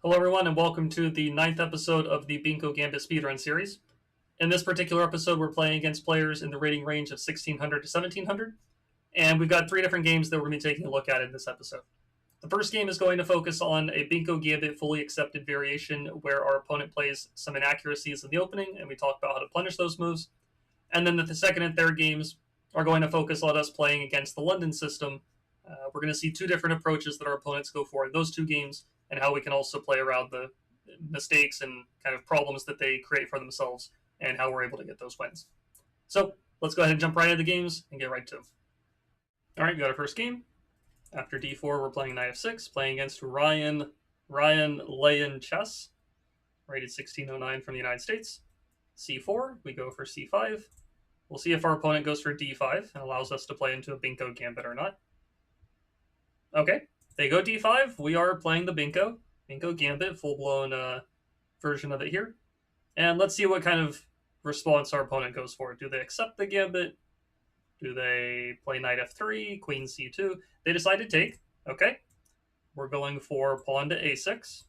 Hello, everyone, and welcome to the ninth episode of the Benko Gambit Speedrun series. In this particular episode, we're playing against players in the rating range of 1600 to 1700, and we've got three different games that we're going to be taking a look at in this episode. The first game is going to focus on a Benko Gambit fully accepted variation where our opponent plays some inaccuracies in the opening, and we talk about how to punish those moves. And then the second and third games are going to focus on us playing against the London system. We're going to see two different approaches that our opponents go for in those two games, and how we can also play around the mistakes and kind of problems that they create for themselves, and how we're able to get those wins. So let's go ahead and jump right into the games and get right to them. All right, we got our first game. After d4, we're playing knight f6, playing against Ryan Layan Chess, rated 1609 from the United States. c4, we go for c5. We'll see if our opponent goes for d5 and allows us to play into a Benko Gambit or not. Okay, they go d5. We are playing the Benko Gambit, full-blown version of it here. And let's see what kind of response our opponent goes for. Do they accept the Gambit? Do they play knight f3, queen c2? They decide to take. Okay, we're going for pawn to a6.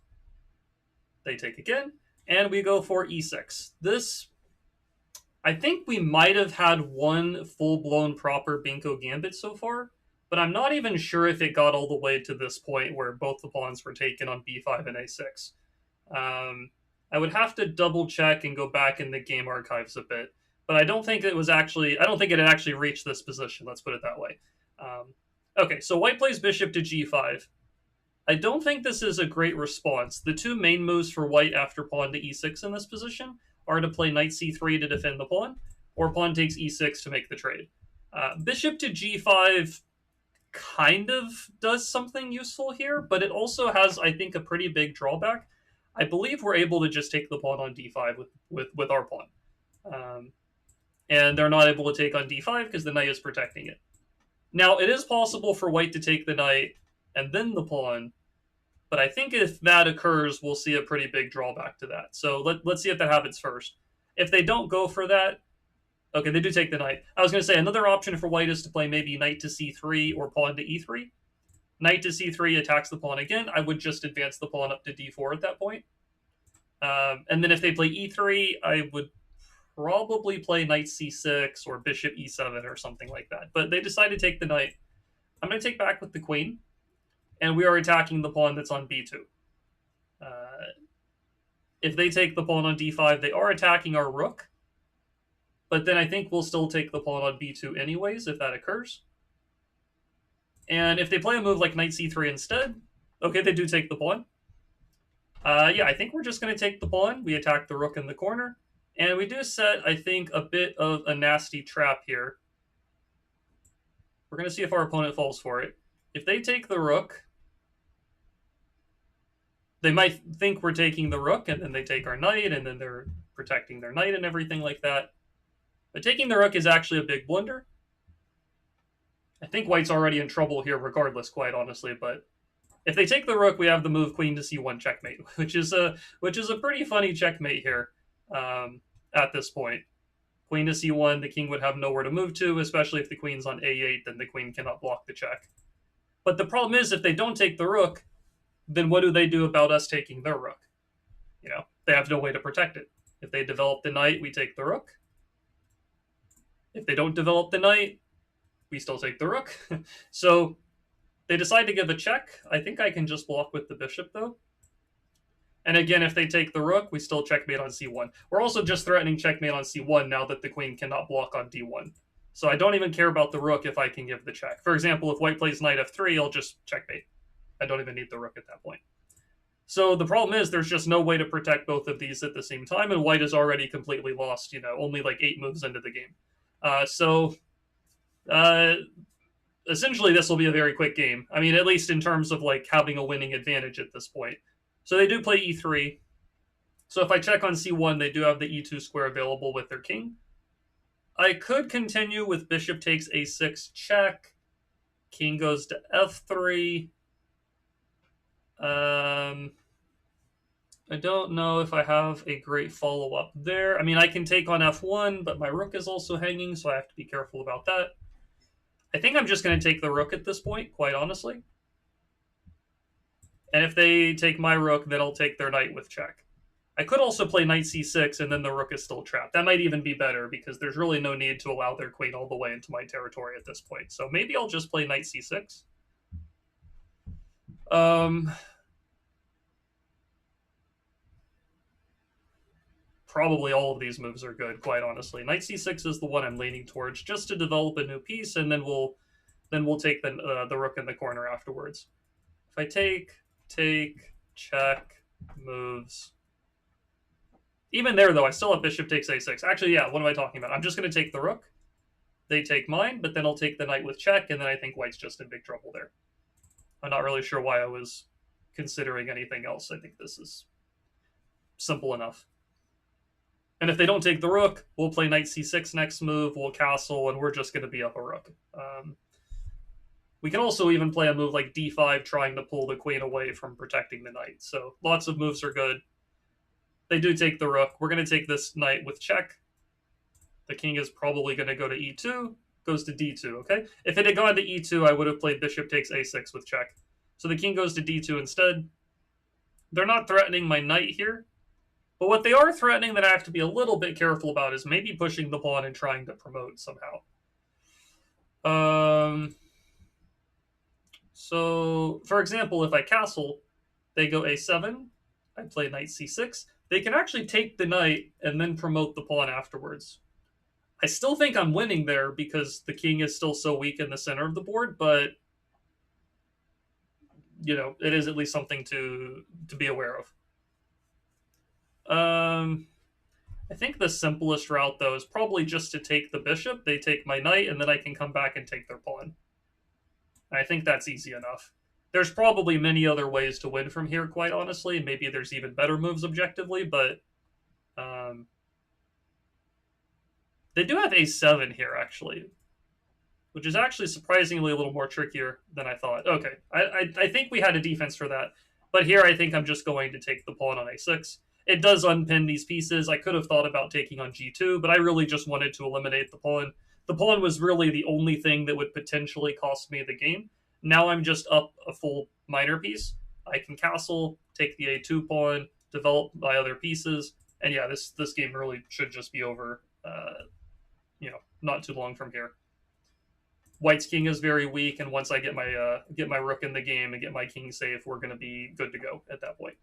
They take again, and we go for e6. This, I think we might have had one full-blown proper Benko Gambit so far, but I'm not even sure if it got all the way to this point where both the pawns were taken on b5 and a6. I would have to double check and go back in the game archives a bit, but I don't think it had actually reached this position. Let's put it that way. Okay, so white plays bishop to g5. I don't think this is a great response. The two main moves for white after pawn to e6 in this position are to play knight c3 to defend the pawn, or pawn takes e6 to make the trade. Bishop to g5 kind of does something useful here, but it also has, I think, a pretty big drawback. I believe we're able to just take the pawn on d5 with our pawn. And they're not able to take on d5 because the knight is protecting it. Now, it is possible for white to take the knight and then the pawn, but I think if that occurs, we'll see a pretty big drawback to that. So let's see if that happens first. If they don't go for that, okay, they do take the knight. I was going to say another option for white is to play maybe knight to c3 or pawn to e3. Knight to c3 attacks the pawn again. I would just advance the pawn up to d4 at that point. And then if they play e3, I would probably play knight c6 or bishop e7 or something like that. But they decide to take the knight. I'm going to take back with the queen, and we are attacking the pawn that's on b2. If they take the pawn on d5, they are attacking our rook. But then I think we'll still take the pawn on b2 anyways, if that occurs. And if they play a move like knight c3 instead, okay, they do take the pawn. Yeah, I think we're just going to take the pawn. We attack the rook in the corner. And we do set, I think, a bit of a nasty trap here. We're going to see if our opponent falls for it. If they take the rook, they might think we're taking the rook, and then they take our knight, and then they're protecting their knight and everything like that. But taking the rook is actually a big blunder. I think white's already in trouble here regardless, quite honestly, but if they take the rook, we have the move queen to c1 checkmate, which is a pretty funny checkmate here at this point. Queen to c1, the king would have nowhere to move to, especially if the queen's on a8, then the queen cannot block the check. But the problem is, if they don't take the rook, then what do they do about us taking their rook? You know, they have no way to protect it. If they develop the knight, we take the rook. If they don't develop the knight, we still take the rook. So they decide to give a check. I think I can just block with the bishop, though. And again, if they take the rook, we still checkmate on c1. We're also just threatening checkmate on c1 now that the queen cannot block on d1. So I don't even care about the rook if I can give the check. For example, if white plays knight f3, I'll just checkmate. I don't even need the rook at that point. So the problem is there's just no way to protect both of these at the same time, and white is already completely lost, only like 8 moves into the game. Essentially, this will be a very quick game. I mean, at least in terms of like having a winning advantage at this point. So they do play e3. So if I check on c1, they do have the e2 square available with their king. I could continue with bishop takes a6 check. King goes to f3. I don't know if I have a great follow-up there. I mean, I can take on f1, but my rook is also hanging, so I have to be careful about that. I think I'm just going to take the rook at this point, quite honestly. And if they take my rook, then I'll take their knight with check. I could also play knight c6, and then the rook is still trapped. That might even be better, because there's really no need to allow their queen all the way into my territory at this point. So maybe I'll just play knight c6. Probably all of these moves are good, quite honestly. Knight c6 is the one I'm leaning towards, just to develop a new piece, and then we'll take the rook in the corner afterwards. If I take, check, moves. Even there, though, I still have bishop takes a6. Actually, yeah, what am I talking about? I'm just going to take the rook. They take mine, but then I'll take the knight with check, and then I think white's just in big trouble there. I'm not really sure why I was considering anything else. I think this is simple enough. And if they don't take the rook, we'll play knight c6 next move, we'll castle, and we're just going to be up a rook. We can also even play a move like d5, trying to pull the queen away from protecting the knight. So lots of moves are good. They do take the rook. We're going to take this knight with check. The king is probably going to go to e2, goes to d2, okay? If it had gone to e2, I would have played bishop takes a6 with check. So the king goes to d2 instead. They're not threatening my knight here. But what they are threatening that I have to be a little bit careful about is maybe pushing the pawn and trying to promote somehow. So, for example, if I castle, they go a7, I play knight c6. They can actually take the knight and then promote the pawn afterwards. I still think I'm winning there because the king is still so weak in the center of the board, but you know, it is at least something to be aware of. I think the simplest route, though, is probably just to take the bishop. They take my knight, and then I can come back and take their pawn. I think that's easy enough. There's probably many other ways to win from here, quite honestly. Maybe there's even better moves objectively, but they do have a7 here, actually, which is actually surprisingly a little more trickier than I thought. Okay, I think we had a defense for that, but here I think I'm just going to take the pawn on a6. It does unpin these pieces. I could have thought about taking on g2, but I really just wanted to eliminate the pawn. The pawn was really the only thing that would potentially cost me the game. Now I'm just up a full minor piece. I can castle, take the a2 pawn, develop my other pieces, and yeah, this game really should just be over. Not too long from here. White's king is very weak, and once I get my rook in the game and get my king safe, we're going to be good to go at that point.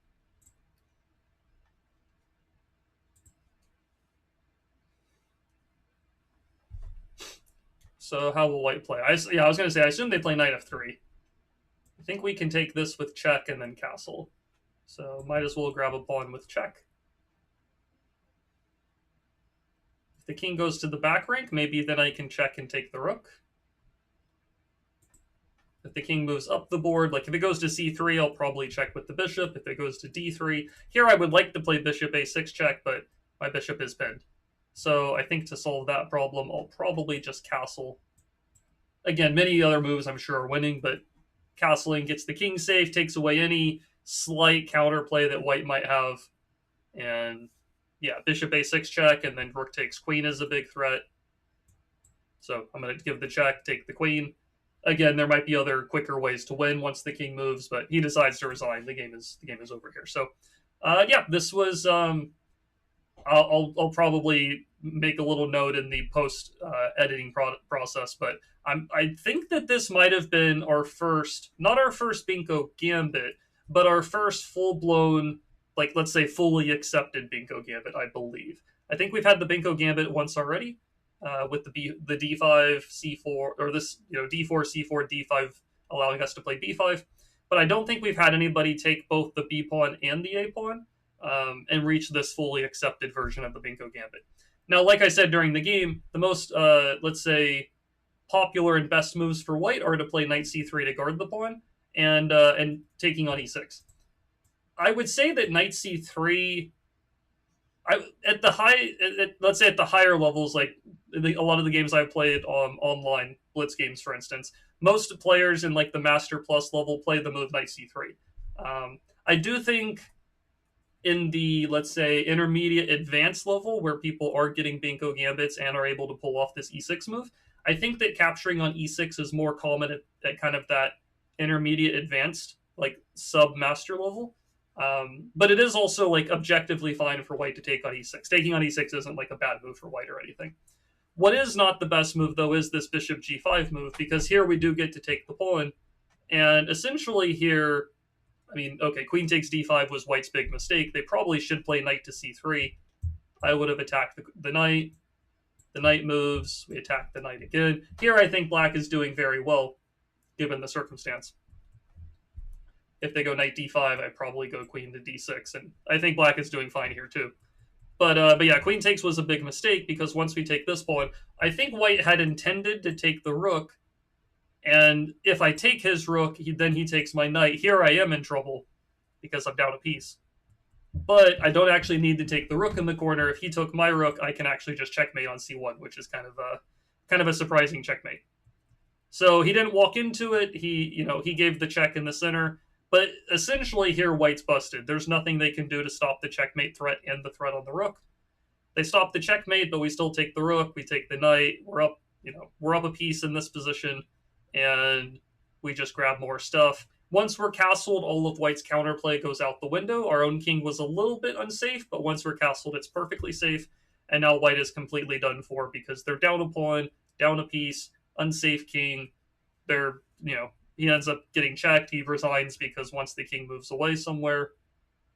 So how will white play? I was going to say, I assume they play knight f3. I think we can take this with check and then castle. So might as well grab a pawn with check. If the king goes to the back rank, maybe then I can check and take the rook. If the king moves up the board, like if it goes to c3, I'll probably check with the bishop. If it goes to d3, here I would like to play bishop a6 check, but my bishop is pinned. So I think to solve that problem, I'll probably just castle. Again, many other moves I'm sure are winning, but castling gets the king safe, takes away any slight counterplay that white might have. And yeah, bishop a6 check, and then rook takes queen is a big threat. So I'm going to give the check, take the queen. Again, there might be other quicker ways to win once the king moves, but he decides to resign. The game is over here. So yeah, this was I'll probably make a little note in the post editing process, but I think that this might have been our first, not our first Benko Gambit, but our first full blown, like let's say fully accepted Benko Gambit. I believe. I think we've had the Benko Gambit once already with the d5 c4 or this d4 c4 d5 allowing us to play b5, but I don't think we've had anybody take both the b pawn and the a pawn. And reach this fully accepted version of the Benko Gambit. Now, like I said during the game, the most, let's say, popular and best moves for white are to play knight c3 to guard the pawn and taking on e6. I would say that knight c3, let's say at the higher levels, like a lot of the games I've played online, blitz games, for instance, most players in like the Master Plus level play the move knight c3. I do think in the, let's say, intermediate advanced level where people are getting Benko Gambits and are able to pull off this e6 move, I think that capturing on e6 is more common at kind of that intermediate advanced, like sub-master level. But it is also like objectively fine for white to take on e6. Taking on e6 isn't like a bad move for white or anything. What is not the best move, though, is this bishop g5 move, because here we do get to take the pawn. And essentially here, I mean, okay, queen takes d5 was white's big mistake. They probably should play knight to c3. I would have attacked the knight. The knight moves. We attack the knight again. Here I think black is doing very well, given the circumstance. If they go knight d5, I probably go queen to d6, and I think black is doing fine here too. But yeah, queen takes was a big mistake, because once we take this pawn, I think white had intended to take the rook, and if I take his rook, then he takes my knight. Here I am in trouble, because I'm down a piece. But I don't actually need to take the rook in the corner. If he took my rook, I can actually just checkmate on c1, which is kind of a surprising checkmate. So he didn't walk into it. He gave the check in the center. But essentially here, white's busted. There's nothing they can do to stop the checkmate threat and the threat on the rook. They stop the checkmate, but we still take the rook. We take the knight. We're up a piece in this position, and we just grab more stuff. Once we're castled, all of white's counterplay goes out the window. Our own king was a little bit unsafe, but once we're castled, it's perfectly safe. And now white is completely done for, because they're down a pawn, down a piece, unsafe king. He ends up getting checked. He resigns because once the king moves away somewhere,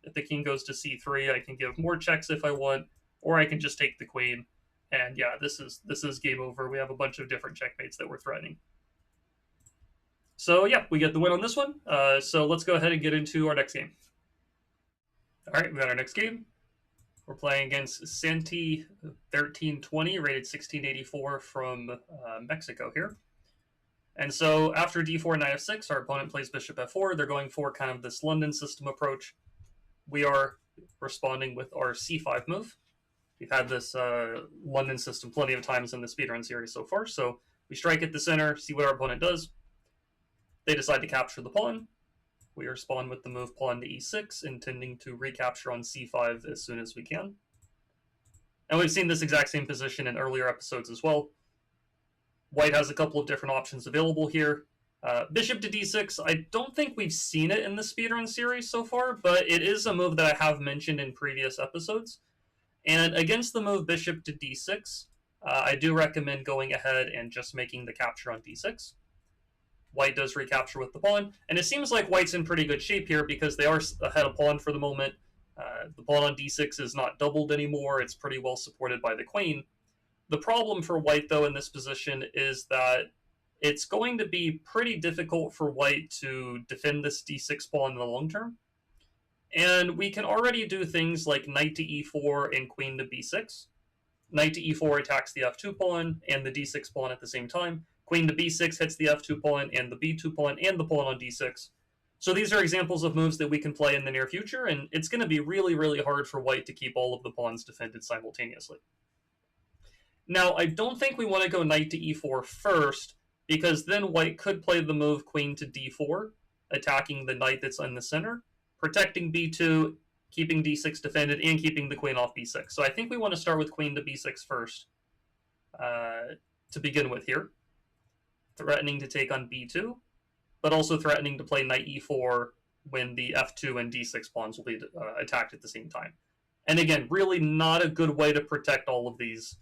if the king goes to c3, I can give more checks if I want, or I can just take the queen. And yeah, this is game over. We have a bunch of different checkmates that we're threatening. So yeah, we get the win on this one. So let's go ahead and get into our next game. All right, we got our next game. We're playing against Santi 1320, rated 1684 from Mexico here. And so after d4, knight f6, our opponent plays bishop f4. They're going for kind of this London system approach. We are responding with our c5 move. We've had this London system plenty of times in the speedrun series so far. So we strike at the center, see what our opponent does. They decide to capture the pawn. We respond with the move pawn to e6, intending to recapture on c5 as soon as we can. And we've seen this exact same position in earlier episodes as well. White has a couple of different options available here. Bishop to d6, I don't think we've seen it in the speedrun series so far, but it is a move that I have mentioned in previous episodes. And against the move bishop to d6, I do recommend going ahead and just making the capture on d6. White does recapture with the pawn, and it seems like white's in pretty good shape here because they are ahead of pawn for the moment. The pawn on d6 is not doubled anymore. It's pretty well supported by the queen. The problem for white, though, in this position is that it's going to be pretty difficult for white to defend this d6 pawn in the long term. And we can already do things like knight to e4 and queen to b6. Knight to e4 attacks the f2 pawn and the d6 pawn at the same time. Queen to b6 hits the f2 pawn and the b2 pawn and the pawn on d6. So these are examples of moves that we can play in the near future, and it's going to be really, really hard for white to keep all of the pawns defended simultaneously. Now, I don't think we want to go knight to e4 first, because then white could play the move queen to d4, attacking the knight that's in the center, protecting b2, keeping d6 defended, and keeping the queen off b6. So I think we want to start with queen to b6 first to begin with here. Threatening to take on b2, but also threatening to play knight e4 when the f2 and d6 pawns will be attacked at the same time. And again, really not a good way to protect all of these.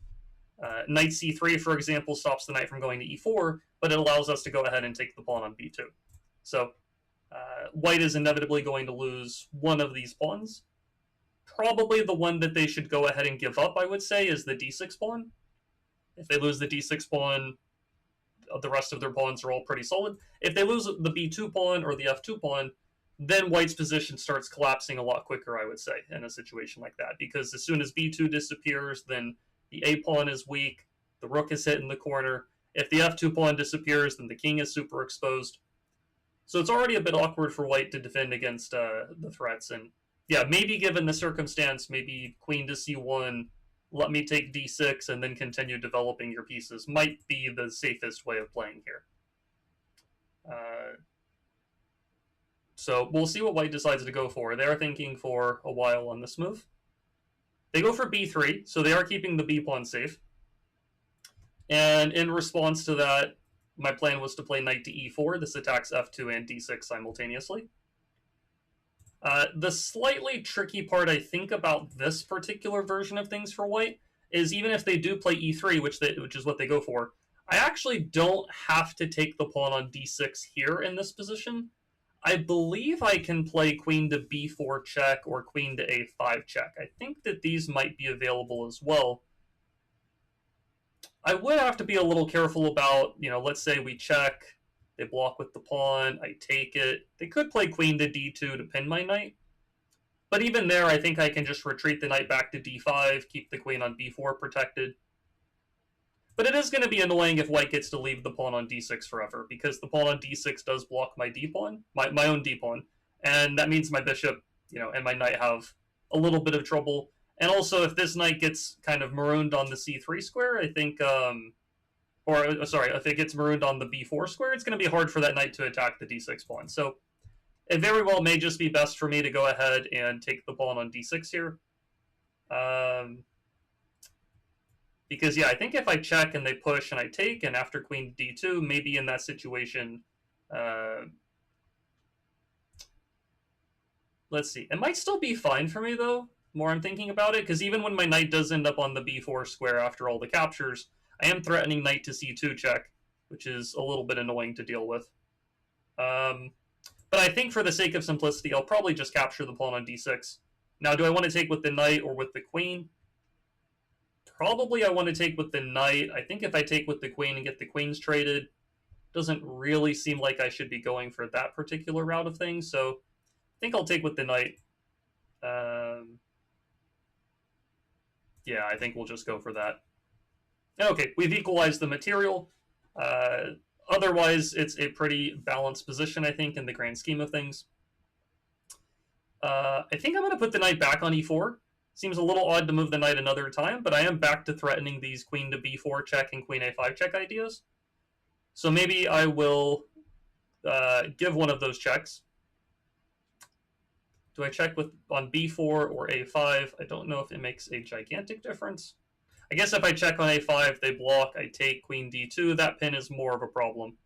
Knight c3, for example, stops the knight from going to e4, but it allows us to go ahead and take the pawn on b2. So white is inevitably going to lose one of these pawns. Probably the one that they should go ahead and give up, I would say, is the d6 pawn. If they lose the d6 pawn, the rest of their pawns are all pretty solid. If they lose the b2 pawn or the f2 pawn, then white's position starts collapsing a lot quicker, I would say, in a situation like that. Because as soon as b2 disappears, then the a pawn is weak, the rook is hit in the corner. If the f2 pawn disappears, then the king is super exposed. So it's already a bit awkward for white to defend against the threats. And yeah, maybe given the circumstance, maybe queen to c1, let me take d6 and then continue developing your pieces might be the safest way of playing here. So we'll see what white decides to go for. They're thinking for a while on this move. They go for b3, so they are keeping the b pawn safe. And in response to that, my plan was to play knight to e4. This attacks f2 and d6 simultaneously. The slightly tricky part, I think, about this particular version of things for white is even if they do play e3, which is what they go for, I actually don't have to take the pawn on d6 here in this position. I believe I can play queen to b4 check or queen to a5 check. I think that these might be available as well. I would have to be a little careful about, let's say we check, they block with the pawn, I take it. They could play queen to d2 to pin my knight. But even there, I think I can just retreat the knight back to d5, keep the queen on b4 protected. But it is going to be annoying if white gets to leave the pawn on d6 forever, because the pawn on d6 does block my d-pawn, my own d-pawn, and that means my bishop, and my knight have a little bit of trouble. And also, if this knight gets kind of marooned on the c3 square, I think, if it gets marooned on the b4 square, it's going to be hard for that knight to attack the d6 pawn. So it very well may just be best for me to go ahead and take the pawn on d6 here. Because, yeah, I think if I check and they push and I take, and after queen d2, maybe in that situation, let's see. It might still be fine for me, though, more I'm thinking about it, because even when my knight does end up on the b4 square after all the captures, I am threatening knight to c2 check, which is a little bit annoying to deal with. But I think for the sake of simplicity, I'll probably just capture the pawn on d6. Now, do I want to take with the knight or with the queen? Probably I want to take with the knight. I think if I take with the queen and get the queens traded, doesn't really seem like I should be going for that particular route of things, so I think I'll take with the knight. Yeah, I think we'll just go for that. Okay, we've equalized the material. Otherwise, it's a pretty balanced position, I think, in the grand scheme of things. I think I'm going to put the knight back on e4. Seems a little odd to move the knight another time, but I am back to threatening these queen to b4 check and queen a5 check ideas. So maybe I will give one of those checks. Do I check on b4 or a5? I don't know if it makes a gigantic difference. I guess if I check on a5, they block, I take queen d2, that pin is more of a problem.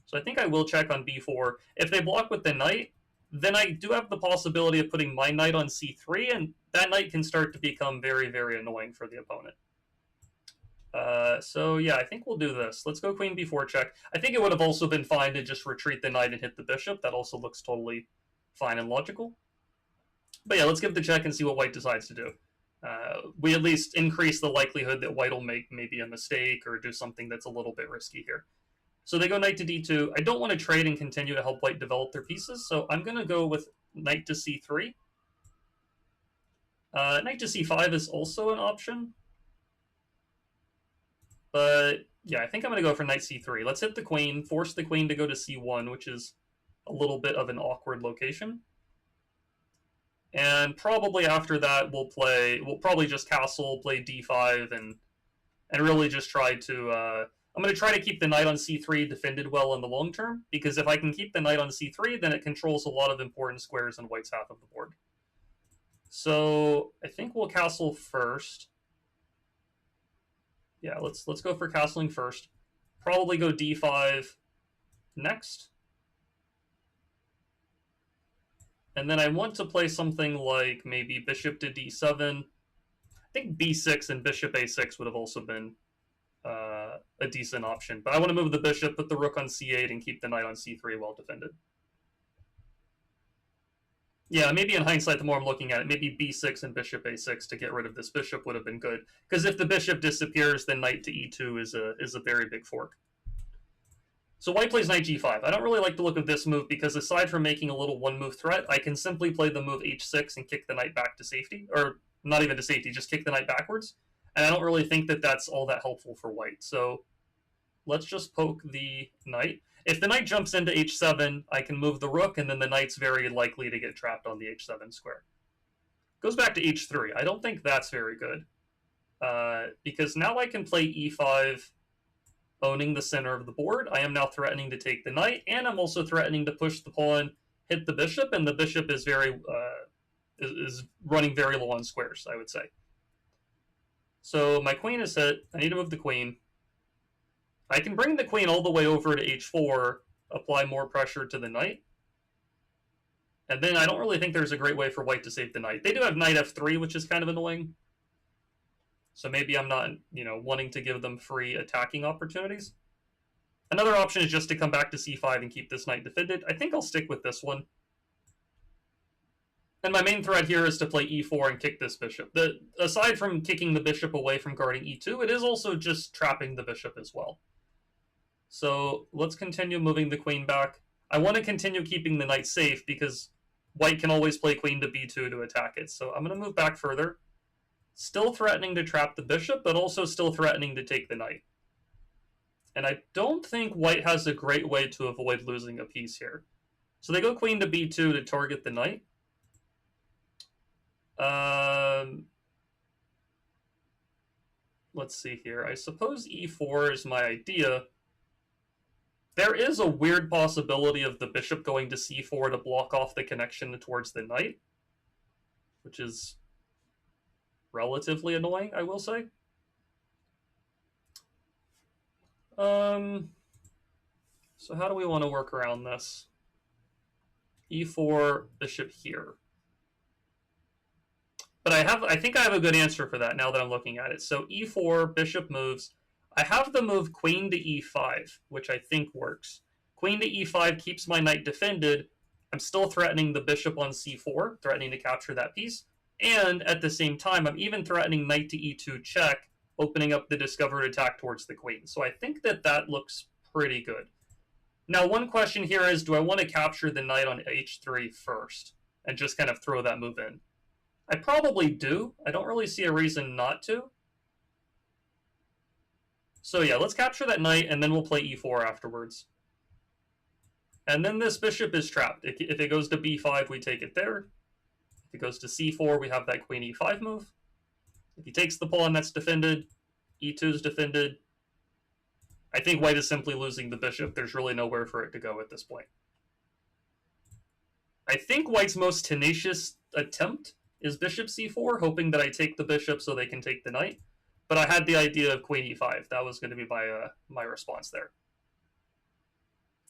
So I think I will check on b4. If they block with the knight, then I do have the possibility of putting my knight on c3, and that knight can start to become very, very annoying for the opponent. So yeah, I think we'll do this. Let's go queen b4 check. I think it would have also been fine to just retreat the knight and hit the bishop. That also looks totally fine and logical. But yeah, let's give the check and see what white decides to do. We at least increase the likelihood that white will make maybe a mistake or do something that's a little bit risky here. So they go knight to d2. I don't want to trade and continue to help white develop their pieces, so I'm going to go with knight to c3. Knight to c5 is also an option. But yeah, I think I'm going to go for knight c3. Let's hit the queen, force the queen to go to c1, which is a little bit of an awkward location. And probably after that, we'll probably just castle, play d5, and really just try to... I'm going to try to keep the knight on c3 defended well in the long term, because if I can keep the knight on c3, then it controls a lot of important squares in white's half of the board. So I think we'll castle first. Yeah, let's go for castling first. Probably go d5 next. And then I want to play something like maybe bishop to d7. I think b6 and bishop a6 would have also been a decent option. But I want to move the bishop, put the rook on c8, and keep the knight on c3 well defended. Yeah, maybe in hindsight, the more I'm looking at it, maybe b6 and bishop a6 to get rid of this bishop would have been good. Because if the bishop disappears, then knight to e2 is a very big fork. So white plays knight g5. I don't really like the look of this move because aside from making a little one-move threat, I can simply play the move h6 and kick the knight back to safety. Or not even to safety, just kick the knight backwards. And I don't really think that that's all that helpful for white. So let's just poke the knight. If the knight jumps into h7, I can move the rook, and then the knight's very likely to get trapped on the h7 square. Goes back to h3. I don't think that's very good. Because now I can play e5, owning the center of the board. I am now threatening to take the knight, and I'm also threatening to push the pawn, hit the bishop, and the bishop is is running very low on squares, I would say. So my queen is hit. I need to move the queen. I can bring the queen all the way over to h4, apply more pressure to the knight. And then I don't really think there's a great way for white to save the knight. They do have knight f3, which is kind of annoying. So maybe I'm not, wanting to give them free attacking opportunities. Another option is just to come back to c5 and keep this knight defended. I think I'll stick with this one. And my main threat here is to play e4 and kick this bishop. Aside from kicking the bishop away from guarding e2, it is also just trapping the bishop as well. So let's continue moving the queen back. I want to continue keeping the knight safe because white can always play queen to b2 to attack it. So I'm going to move back further. Still threatening to trap the bishop, but also still threatening to take the knight. And I don't think white has a great way to avoid losing a piece here. So they go queen to b2 to target the knight. Let's see here. I suppose e4 is my idea. There is a weird possibility of the bishop going to c4 to block off the connection towards the knight, which is relatively annoying, I will say. So how do we want to work around this? e4, bishop here. But I think I have a good answer for that now that I'm looking at it. So e4, bishop moves. I have the move queen to e5, which I think works. Queen to e5 keeps my knight defended. I'm still threatening the bishop on c4, threatening to capture that piece. And at the same time, I'm even threatening knight to e2 check, opening up the discovered attack towards the queen. So I think that looks pretty good. Now, one question here is, do I want to capture the knight on h3 first and just kind of throw that move in? I probably do. I don't really see a reason not to. So yeah, let's capture that knight, and then we'll play e4 afterwards. And then this bishop is trapped. If it goes to b5, we take it there. If it goes to c4, we have that queen e5 move. If he takes the pawn, that's defended. e2 is defended. I think white is simply losing the bishop. There's really nowhere for it to go at this point. I think white's most tenacious attempt is bishop c4, hoping that I take the bishop so they can take the knight. But I had the idea of queen e5. That was going to be my response there.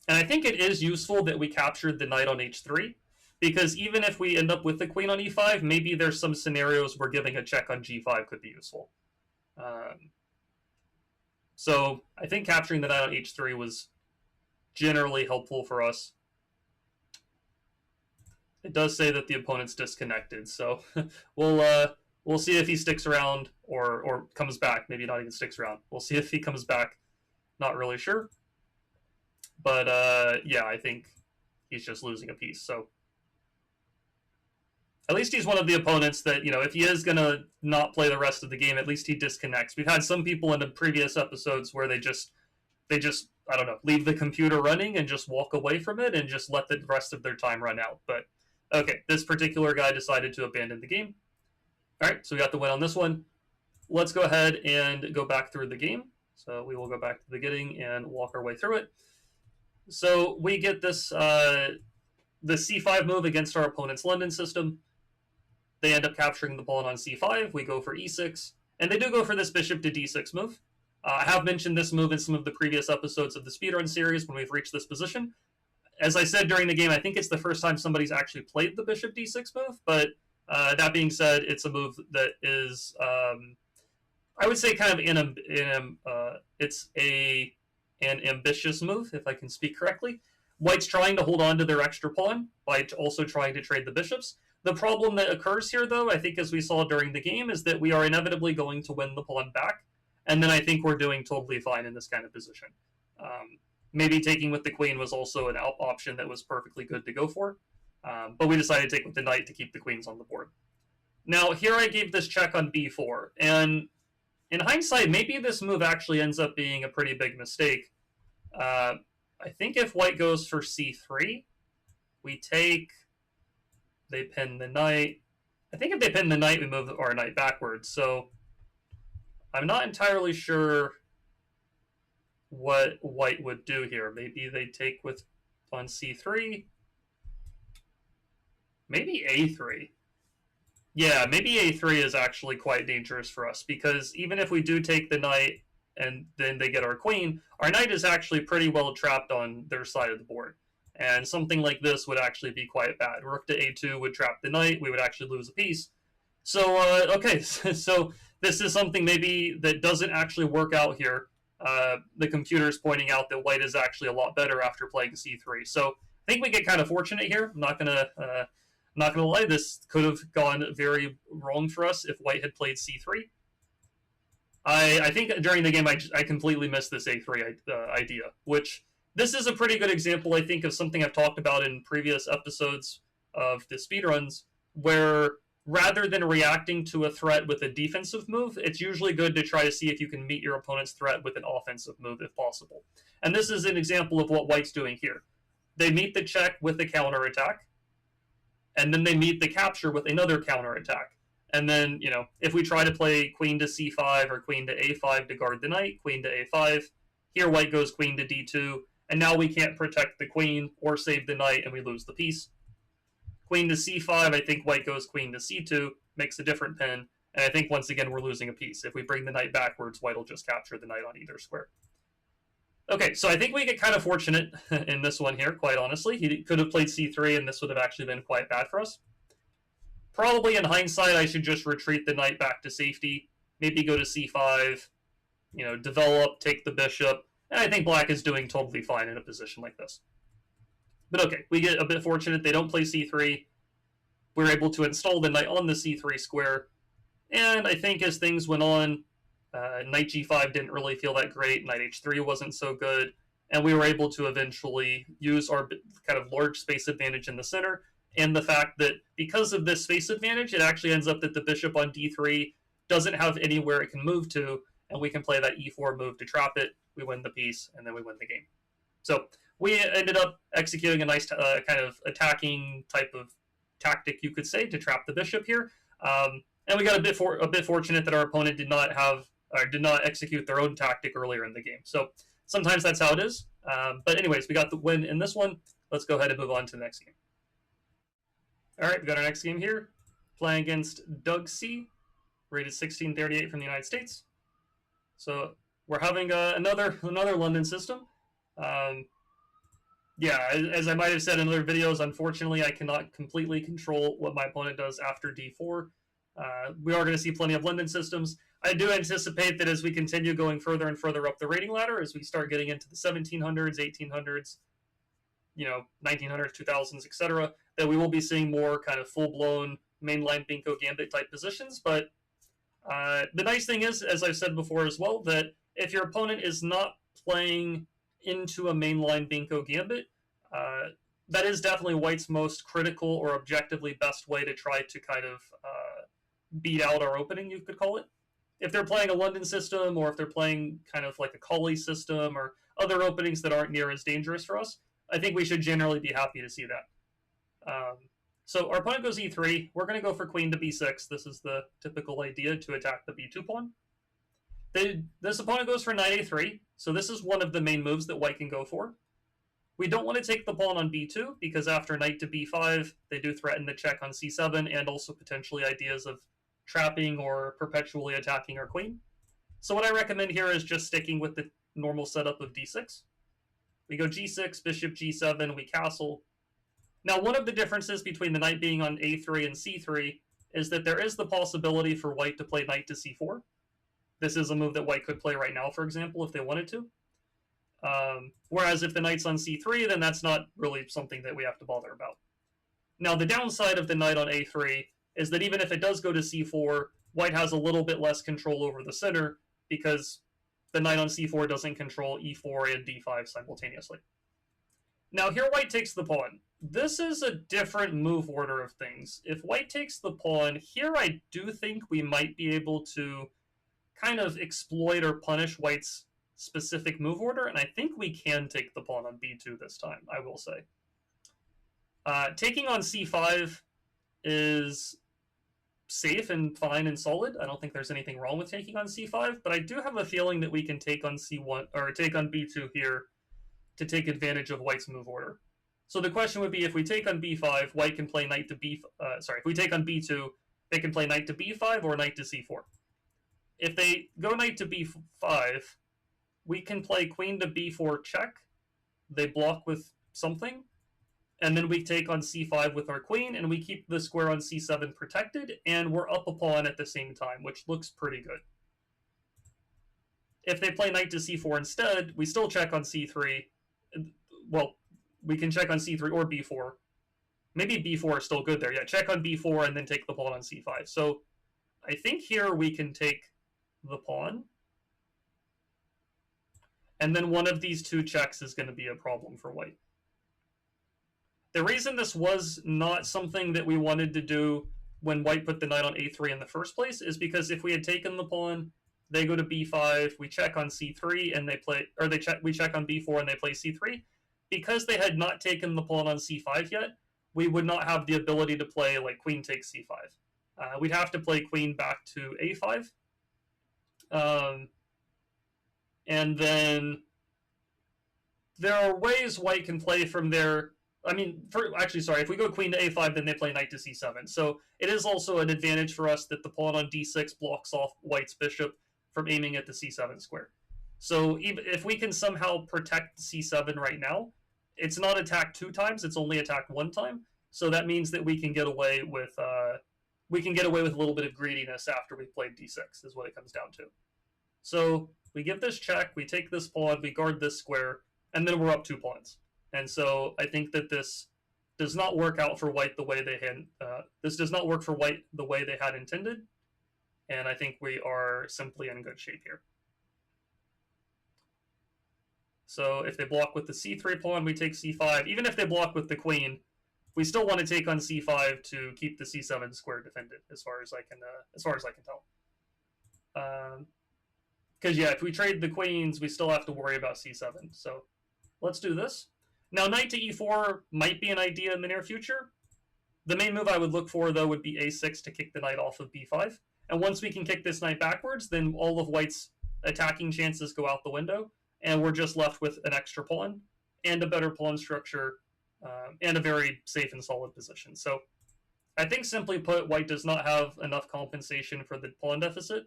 And I think it is useful that we captured the knight on h3, because even if we end up with the queen on e5, maybe there's some scenarios where giving a check on g5 could be useful. So I think capturing the knight on h3 was generally helpful for us. It does say that the opponent's disconnected, so we'll see if he sticks around or comes back. Maybe not even sticks around. We'll see if he comes back. Not really sure. But yeah, I think he's just losing a piece. So at least he's one of the opponents that, if he is going to not play the rest of the game, at least he disconnects. We've had some people in the previous episodes where they just I don't know, leave the computer running and just walk away from it and just let the rest of their time run out. But okay, this particular guy decided to abandon the game. All right, so we got the win on this one. Let's go ahead and go back through the game. So we will go back to the beginning and walk our way through it. So we get this the c5 move against our opponent's London system. They end up capturing the pawn on c5. We go for e6. And they do go for this bishop to d6 move. I have mentioned this move in some of the previous episodes of the Speedrun series when we've reached this position. As I said during the game, I think it's the first time somebody's actually played the bishop d6 move, but that being said, it's a move that is, I would say, kind of it's an ambitious move, if I can speak correctly. White's trying to hold on to their extra pawn by also trying to trade the bishops. The problem that occurs here, though, I think as we saw during the game, is that we are inevitably going to win the pawn back, and then I think we're doing totally fine in this kind of position. Maybe taking with the queen was also an option that was perfectly good to go for, but we decided to take with the knight to keep the queens on the board. Now, here I gave this check on b4, and in hindsight, maybe this move actually ends up being a pretty big mistake. I think if white goes for c3, we take, they pin the knight. I think if they pin the knight, we move our knight backwards, so I'm not entirely sure what white would do here. Maybe they take with on c3. Maybe a3. Yeah, maybe a3 is actually quite dangerous for us, because even if we do take the knight and then they get our queen, our knight is actually pretty well trapped on their side of the board. And something like this would actually be quite bad. Rook to a2 would trap the knight. We would actually lose a piece. So, okay, so this is something maybe that doesn't actually work out here. The computer's pointing out that white is actually a lot better after playing c3. So I think we get kind of fortunate here. I'm not gonna lie, this could have gone very wrong for us if white had played c3. I think during the game I completely missed this a3 idea, which this is a pretty good example, I think, of something I've talked about in previous episodes of the speedruns, where rather than reacting to a threat with a defensive move, it's usually good to try to see if you can meet your opponent's threat with an offensive move if possible. And this is an example of what white's doing here. They meet the check with a counterattack, and then they meet the capture with another counterattack. And then, you know, if we try to play queen to c5 or queen to a5 to guard the knight, queen to a5, here white goes queen to d2, and now we can't protect the queen or save the knight, and we lose the piece. Queen to c5, I think white goes queen to c2, makes a different pin, and I think once again we're losing a piece. If we bring the knight backwards, white will just capture the knight on either square. Okay, so I think we get kind of fortunate in this one here, quite honestly. He could have played c3, and this would have actually been quite bad for us. Probably in hindsight, I should just retreat the knight back to safety, maybe go to c5, you know, develop, take the bishop, and I think black is doing totally fine in a position like this. But okay, we get a bit fortunate. They don't play c3. We're able to install the knight on the c3 square, and I think as things went on, knight g5 didn't really feel that great, knight h3 wasn't so good, and we were able to eventually use our kind of large space advantage in the center, and the fact that because of this space advantage, it actually ends up that the bishop on d3 doesn't have anywhere it can move to, and we can play that e4 move to trap it. We win the piece, and then we win the game. So we ended up executing a nice kind of attacking type of tactic, you could say, to trap the bishop here. And we got a bit fortunate that our opponent did not execute their own tactic earlier in the game. So sometimes that's how it is. But anyways, we got the win in this one. Let's go ahead and move on to the next game. All right, we got our next game here, playing against Doug C, rated 1638 from the United States. So we're having another London system. Yeah, as I might have said in other videos, unfortunately, I cannot completely control what my opponent does after d4. We are going to see plenty of London systems. I do anticipate that as we continue going further and further up the rating ladder, as we start getting into the 1700s, 1800s, you know, 1900s, 2000s, etc., that we will be seeing more kind of full-blown mainline Benko Gambit type positions. But the nice thing is, as I've said before as well, that if your opponent is not playing into a mainline Benko Gambit, that is definitely white's most critical or objectively best way to try to kind of beat out our opening, you could call it. If they're playing a London system, or if they're playing kind of like a Colley system, or other openings that aren't near as dangerous for us, I think we should generally be happy to see that. So our opponent goes e3. We're going to go for queen to b6. This is the typical idea to attack the b2 pawn. This opponent goes for knight a3, so this is one of the main moves that white can go for. We don't want to take the pawn on b2, because after knight to b5, they do threaten the check on c7, and also potentially ideas of trapping or perpetually attacking our queen. So what I recommend here is just sticking with the normal setup of d6. We go g6, bishop g7, we castle. Now, one of the differences between the knight being on a3 and c3 is that there is the possibility for white to play knight to c4. This is a move that white could play right now, for example, if they wanted to. Whereas if the knight's on c3, then that's not really something that we have to bother about. Now, the downside of the knight on a3 is that even if it does go to c4, white has a little bit less control over the center, because the knight on c4 doesn't control e4 and d5 simultaneously. Now, here white takes the pawn. This is a different move order of things. If white takes the pawn, here I do think we might be able to kind of exploit or punish white's specific move order, and I think we can take the pawn on b2 this time, I will say. Taking on c5 is safe and fine and solid. I don't think there's anything wrong with taking on c5, but I do have a feeling that we can take on c1 or take on b2 here to take advantage of white's move order. So the question would be, if we take on b5, white can play knight to if we take on b2, they can play knight to b5 or knight to c4. If they go knight to b5, we can play queen to b4 check. They block with something. and then we take on c5 with our queen, and we keep the square on c7 protected, and we're up a pawn at the same time, which looks pretty good. If they play knight to c4 instead, we still check on c3. Well, we can check on c3 or b4. Maybe b4 is still good there. Yeah, check on b4 and then take the pawn on c5. So I think here we can take the pawn. And then one of these two checks is going to be a problem for white. The reason this was not something that we wanted to do when white put the knight on a3 in the first place is because if we had taken the pawn, they go to b5, we check on c3, and they play, or we check on b4 and they play c3. Because they had not taken the pawn on c5 yet, we would not have the ability to play like queen takes c5. We'd have to play queen back to a5. And then there are ways white can play from there. I mean, if we go queen to a5, then they play knight to c7. So it is also an advantage for us that the pawn on d6 blocks off white's bishop from aiming at the c7 square. So even if we can somehow protect c7 right now, it's not attacked 2 times; it's only attacked 1 time. So that means that we can get away with a little bit of greediness after we've played d6, is what it comes down to. So we give this check, we take this pawn, we guard this square, and then we're up 2 pawns. And so I think that this does not work out for white the way they had. This does not work for white the way they had intended, and I think we are simply in good shape here. So if they block with the c3 pawn, we take c5. Even if they block with the queen, we still want to take on c5 to keep the c7 square defended, as far as I can tell. Because if we trade the queens, we still have to worry about c7. So let's do this. Now, knight to e4 might be an idea in the near future. The main move I would look for, though, would be a6 to kick the knight off of b5. And once we can kick this knight backwards, then all of white's attacking chances go out the window, and we're just left with an extra pawn and a better pawn structure and a very safe and solid position. So I think, simply put, white does not have enough compensation for the pawn deficit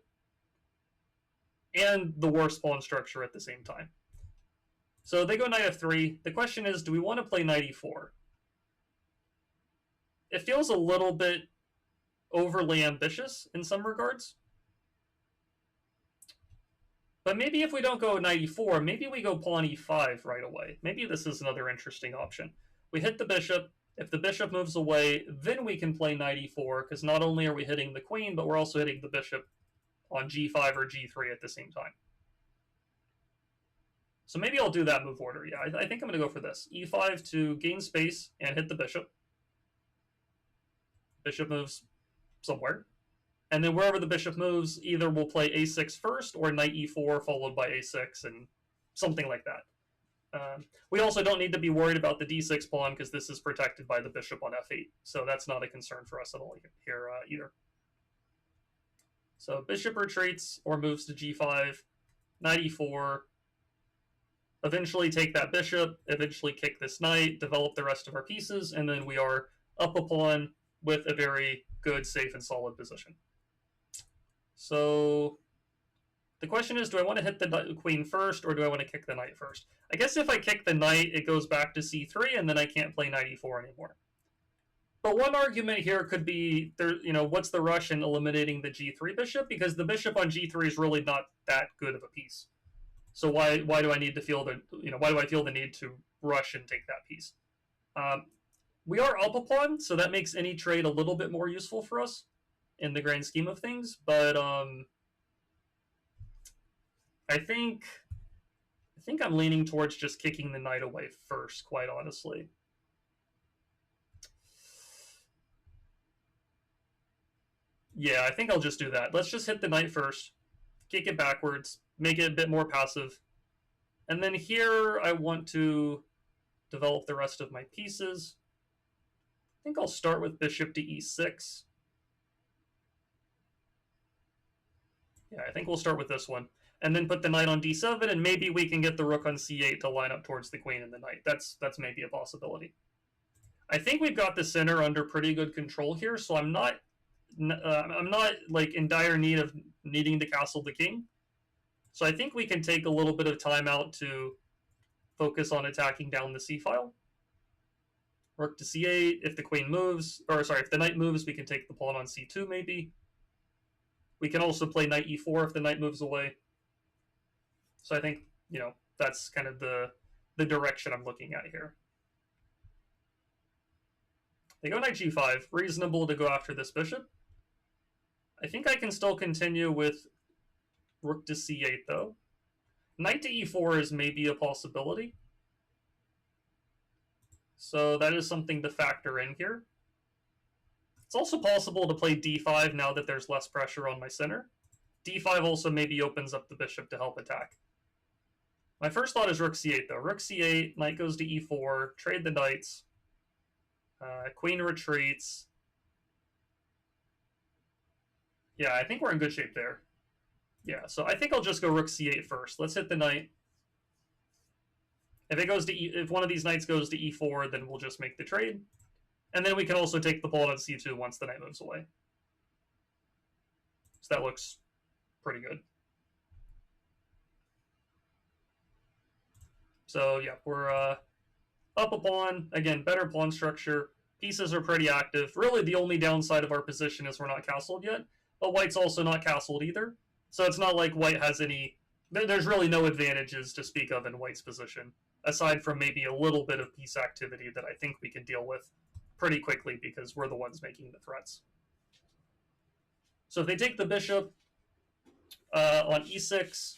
and the worst pawn structure at the same time. So they go knight f3. The question is, do we want to play knight e4? It feels a little bit overly ambitious in some regards. But maybe if we don't go knight e4, maybe we go pawn e5 right away. Maybe this is another interesting option. We hit the bishop. If the bishop moves away, then we can play knight e4, because not only are we hitting the queen, but we're also hitting the bishop on g5 or g3 at the same time. So maybe I'll do that move order. Yeah, I think I'm going to go for this. e5 to gain space and hit the bishop. Bishop moves somewhere. And then wherever the bishop moves, either we'll play a6 first or knight e4 followed by a6 and something like that. We also don't need to be worried about the d6 pawn because this is protected by the bishop on f8. So that's not a concern for us at all here either. So bishop retreats or moves to g5, knight e4, eventually take that bishop, eventually kick this knight, develop the rest of our pieces, and then we are up a pawn with a very good, safe, and solid position. So the question is, do I want to hit the queen first, or do I want to kick the knight first? I guess if I kick the knight, it goes back to c3, and then I can't play knight e4 anymore. But one argument here could be, what's the rush in eliminating the g3 bishop? Because the bishop on g3 is really not that good of a piece. So why do I need to feel why do I feel the need to rush and take that piece? We are up a pawn, so that makes any trade a little bit more useful for us in the grand scheme of things. But I think I'm leaning towards just kicking the knight away first, quite honestly. Yeah, I think I'll just do that. Let's just hit the knight first, kick it backwards, make it a bit more passive. And then here I want to develop the rest of my pieces. I think I'll start with bishop to e6. Yeah, I think we'll start with this one. And then put the knight on d7, and maybe we can get the rook on c8 to line up towards the queen and the knight. That's maybe a possibility. I think we've got the center under pretty good control here, so I'm not like in dire need of needing to castle the king. So I think we can take a little bit of time out to focus on attacking down the c-file. Rook to c8. If the queen moves, or sorry, if the knight moves, we can take the pawn on c2 maybe. We can also play knight e4 if the knight moves away. So I think, that's kind of the direction I'm looking at here. They go knight g5. Reasonable to go after this bishop. I think I can still continue with rook to c8, though. Knight to e4 is maybe a possibility. So that is something to factor in here. It's also possible to play d5 now that there's less pressure on my center. d5 also maybe opens up the bishop to help attack. My first thought is rook c8, though. Rook c8, knight goes to e4, trade the knights. Queen retreats. Yeah, I think we're in good shape there. Yeah, so I think I'll just go rook c8 first. Let's hit the knight. If it goes to if one of these knights goes to e4, then we'll just make the trade. And then we can also take the pawn on c2 once the knight moves away. So that looks pretty good. So yeah, we're up a pawn. Again, better pawn structure. Pieces are pretty active. Really, the only downside of our position is we're not castled yet. But white's also not castled either. So it's not like white has any... There's really no advantages to speak of in white's position, aside from maybe a little bit of piece activity that I think we can deal with pretty quickly because we're the ones making the threats. So if they take the bishop on e6,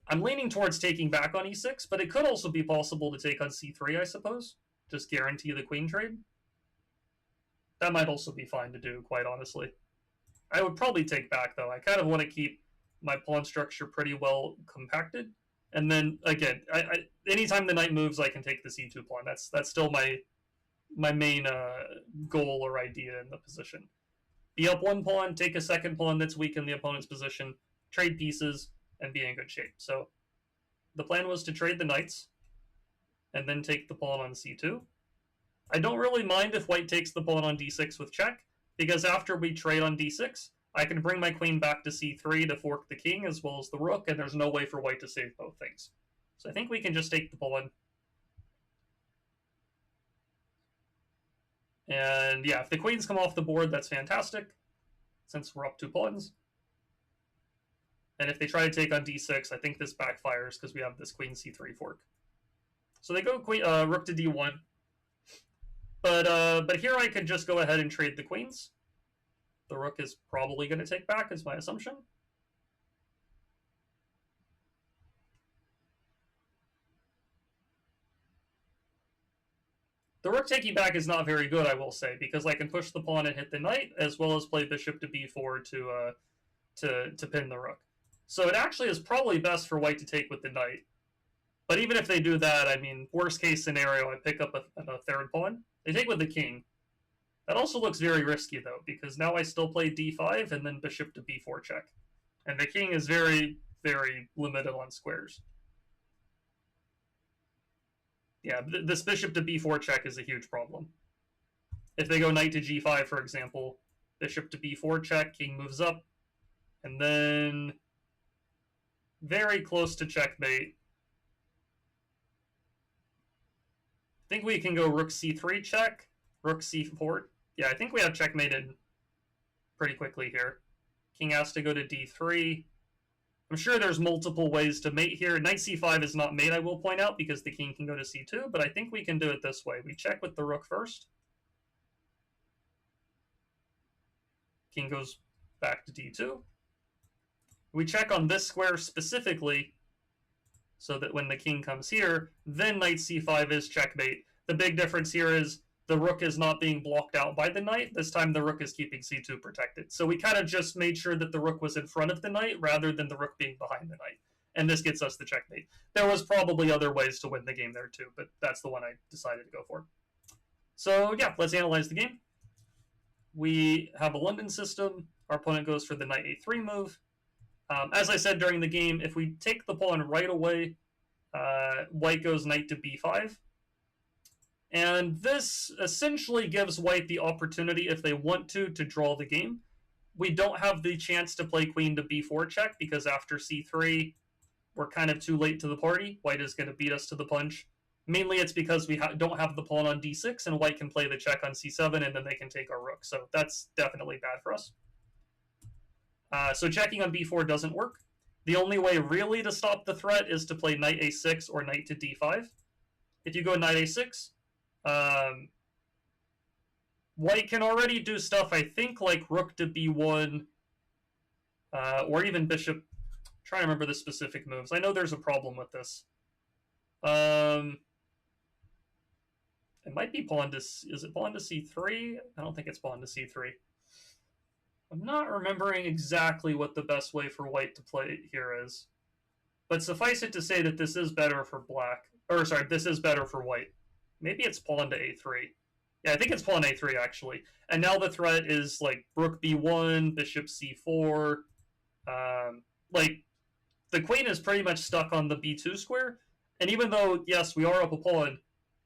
I'm leaning towards taking back on e6, but it could also be possible to take on c3, I suppose. Just guarantee the queen trade. That might also be fine to do, quite honestly. I would probably take back, though. I kind of want to keep my pawn structure pretty well compacted. And then, again, anytime the knight moves, I can take the c2 pawn. That's still my main goal or idea in the position. Be up one pawn, take a second pawn that's weak in the opponent's position, trade pieces, and be in good shape. So the plan was to trade the knights and then take the pawn on c2. I don't really mind if white takes the pawn on d6 with check, because after we trade on d6, I can bring my queen back to c3 to fork the king as well as the rook, and there's no way for white to save both things. So I think we can just take the pawn. And yeah, if the queens come off the board, that's fantastic, since we're up 2 pawns. And if they try to take on d6, I think this backfires because we have this queen c3 fork. So they go rook to d1. But here I could just go ahead and trade the queens. The rook is probably going to take back, is my assumption. The rook taking back is not very good, I will say, because I can push the pawn and hit the knight, as well as play bishop to b4 to pin the rook. So it actually is probably best for white to take with the knight. But even if they do that, I mean, worst case scenario, I pick up a third pawn. They take with the king. That also looks very risky, though, because now I still play d5 and then bishop to b4 check. And the king is very, very limited on squares. Yeah, this bishop to b4 check is a huge problem. If they go knight to g5, for example, bishop to b4 check, king moves up, and then very close to checkmate. I think we can go rook c3 check, rook c4. Yeah, I think we have checkmated pretty quickly here. King has to go to d3. I'm sure there's multiple ways to mate here. Knight c5 is not mate, I will point out, because the king can go to c2, but I think we can do it this way. We check with the rook first. King goes back to d2. We check on this square specifically, so that when the king comes here, then knight c5 is checkmate. The big difference here is the rook is not being blocked out by the knight. This time the rook is keeping c2 protected. So we kind of just made sure that the rook was in front of the knight rather than the rook being behind the knight. And this gets us the checkmate. There was probably other ways to win the game there too, but that's the one I decided to go for. So yeah, let's analyze the game. We have a London system. Our opponent goes for the knight a3 move. As I said during the game, if we take the pawn right away, white goes knight to b5. And this essentially gives white the opportunity, if they want to draw the game. We don't have the chance to play queen to b4 check, because after c3, we're kind of too late to the party. White is going to beat us to the punch. Mainly it's because we don't have the pawn on d6, and white can play the check on c7, and then they can take our rook. So that's definitely bad for us. So checking on b4 doesn't work. The only way really to stop the threat is to play knight a6 or knight to d5. If you go knight a6, white can already do stuff, I think, like rook to b1, or even bishop. I'm trying to remember the specific moves. I know there's a problem with this. It might be pawn to... Is it pawn to c3? I don't think it's pawn to c3. I'm not remembering exactly what the best way for white to play here is. But suffice it to say that this is better for black. Or, sorry, this is better for white. Maybe it's pawn to a3. Yeah, I think it's pawn a3, actually. And now the threat is, like, rook b1, bishop c4. Like, the queen is pretty much stuck on the b2 square. And even though, yes, we are up a pawn,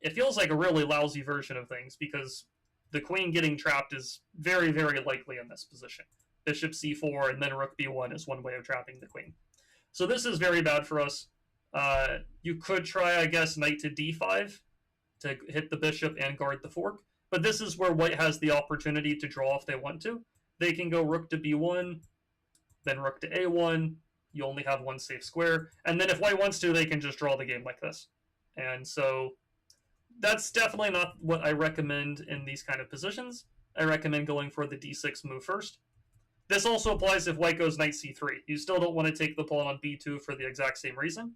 it feels like a really lousy version of things, because the queen getting trapped is very, very likely in this position. Bishop c4 and then rook b1 is one way of trapping the queen. So this is very bad for us. You could try, I guess, knight to d5 to hit the bishop and guard the fork. But this is where white has the opportunity to draw if they want to. They can go rook to b1, then rook to a1. You only have one safe square. And then if white wants to, they can just draw the game like this. And so that's definitely not what I recommend in these kind of positions. I recommend going for the d6 move first. This also applies if white goes knight c3. You still don't want to take the pawn on b2 for the exact same reason.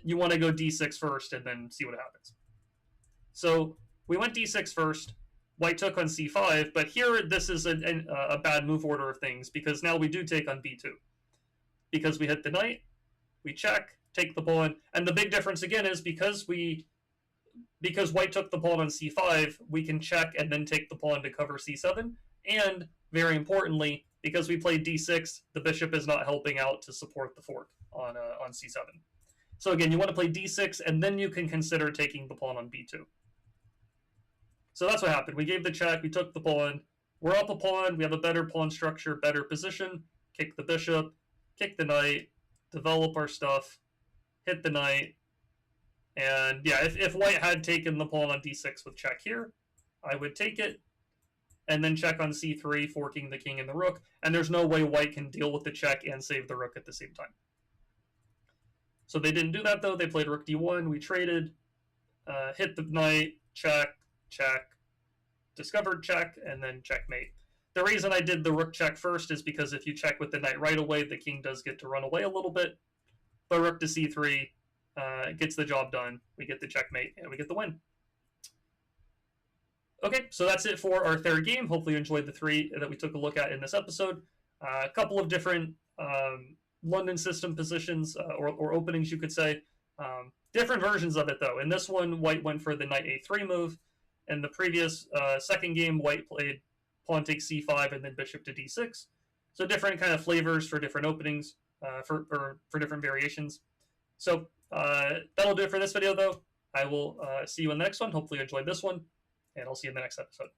You want to go d6 first and then see what happens. So we went d6 first. White took on c5, but here this is a bad move order of things, because now we do take on b2. Because we hit the knight, we check, take the pawn, and the big difference again is because white took the pawn on c5, we can check and then take the pawn to cover c7, and very importantly, because we played d6, the bishop is not helping out to support the fork on c7. So again, you want to play d6, and then you can consider taking the pawn on b2. So that's what happened. We gave the check, we took the pawn, we're up a pawn, we have a better pawn structure, better position, kick the bishop, kick the knight, develop our stuff, hit the knight, and yeah, if white had taken the pawn on d6 with check here, I would take it, and then check on c3, forking the king and the rook, and there's no way white can deal with the check and save the rook at the same time. So they didn't do that, though. They played rook d1, we traded, hit the knight, check, check, discovered check, and then checkmate. The reason I did the rook check first is because if you check with the knight right away, the king does get to run away a little bit. But rook to c3 gets the job done. We get the checkmate, and we get the win. Okay, so that's it for our third game. Hopefully you enjoyed the three that we took a look at in this episode. A couple of different London system positions, or openings, you could say. Different versions of it, though. In this one, white went for the knight a3 move. In the previous second game, white played pawn takes c5 and then bishop to d6. So different kind of flavors for different openings, for different variations. So that'll do it for this video, though. I will see you in the next one. Hopefully you enjoyed this one, and I'll see you in the next episode.